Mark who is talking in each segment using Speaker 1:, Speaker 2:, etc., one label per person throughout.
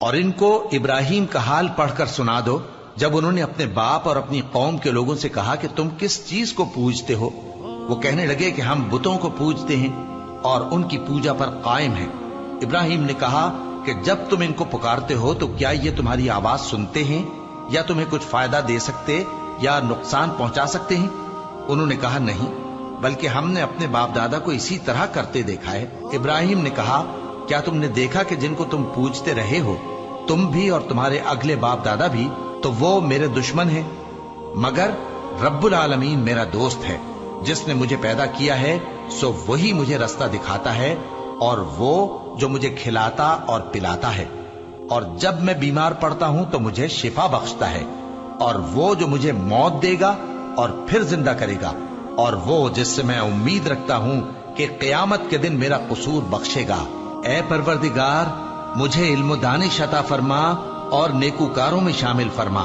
Speaker 1: اور ان کو ابراہیم کا حال پڑھ کر سنا دو جب انہوں نے اپنے باپ اور اپنی قوم کے لوگوں سے کہا کہ تم کس چیز کو پوجتے ہو؟ وہ کہنے لگے کہ ہم بتوں کو پوجتے ہیں اور ان کی پوجا پر قائم ہیں۔ ابراہیم نے کہا کہ جب تم ان کو پکارتے ہو تو کیا یہ تمہاری آواز سنتے ہیں یا تمہیں کچھ فائدہ دے سکتے یا نقصان پہنچا سکتے ہیں؟ انہوں نے کہا نہیں، بلکہ ہم نے اپنے باپ دادا کو اسی طرح کرتے دیکھا ہے۔ ابراہیم نے کہا کیا تم نے دیکھا کہ جن کو تم پوجتے رہے ہو تم بھی اور تمہارے اگلے باپ دادا بھی، تو وہ میرے دشمن ہیں، مگر رب العالمین میرا دوست ہے۔ جس نے مجھے پیدا کیا ہے سو وہی مجھے رستہ دکھاتا ہے، اور وہ جو مجھے کھلاتا اور پلاتا ہے، اور جب میں بیمار پڑتا ہوں تو مجھے شفا بخشتا ہے، اور وہ جو مجھے موت دے گا اور پھر زندہ کرے گا، اور وہ جس سے میں امید رکھتا ہوں کہ قیامت کے دن میرا قصور بخشے گا۔ اے پروردگار، مجھے علم و دانش عطا فرما اور نیکوکاروں میں شامل فرما،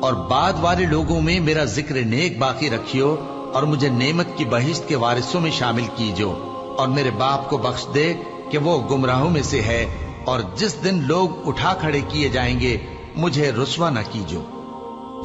Speaker 1: اور بعد والے لوگوں میں میرا ذکر نیک باقی رکھیو، اور مجھے نعمت کی بہشت کے وارثوں میں شامل کیجو، اور میرے باپ کو بخش دے کہ وہ گمراہوں میں سے ہے، اور جس دن لوگ اٹھا کھڑے کیے جائیں گے مجھے رسوا نہ کیجو،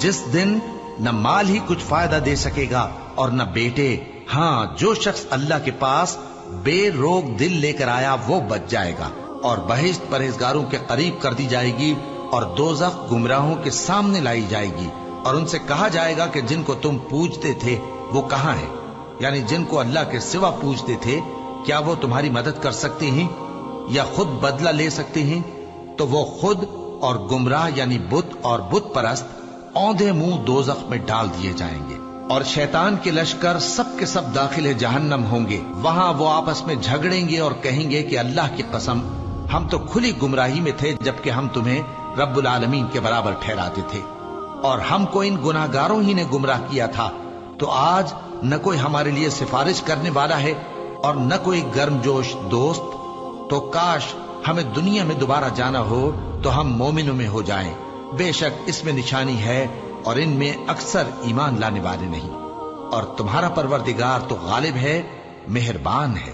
Speaker 1: جس دن نہ مال ہی کچھ فائدہ دے سکے گا اور نہ بیٹے۔ ہاں، جو شخص اللہ کے پاس بے روک دل لے کر آیا وہ بچ جائے گا، اور بہشت پرہیزگاروں کے قریب کر دی جائے گی، اور دوزخ گمراہوں کے سامنے لائی جائے گی، اور ان سے کہا جائے گا کہ جن کو تم پوجتے تھے وہ کہاں ہیں؟ یعنی جن کو اللہ کے سوا پوجتے تھے، کیا وہ تمہاری مدد کر سکتے ہیں یا خود بدلہ لے سکتے ہیں؟ تو وہ خود اور گمراہ یعنی بت اور بت پرست اوندھے منہ دوزخ میں ڈال دیے جائیں گے، اور شیطان کے لشکر سب کے سب داخل جہنم ہوں گے۔ وہاں وہ آپس میں جھگڑیں گے اور کہیں گے کہ اللہ کی قسم، ہم تو کھلی گمراہی میں تھے جبکہ ہم تمہیں رب العالمین کے برابر ٹھہراتے تھے، اور ہم کو ان گناہگاروں ہی نے گمراہ کیا تھا۔ تو آج نہ کوئی ہمارے لیے سفارش کرنے والا ہے اور نہ کوئی گرم جوش دوست، تو کاش ہمیں دنیا میں دوبارہ جانا ہو تو ہم مومنوں میں ہو جائیں۔ بے شک اس میں نشانی ہے اور ان میں اکثر ایمان لانے والے نہیں، اور تمہارا پروردگار تو غالب ہے، مہربان ہے۔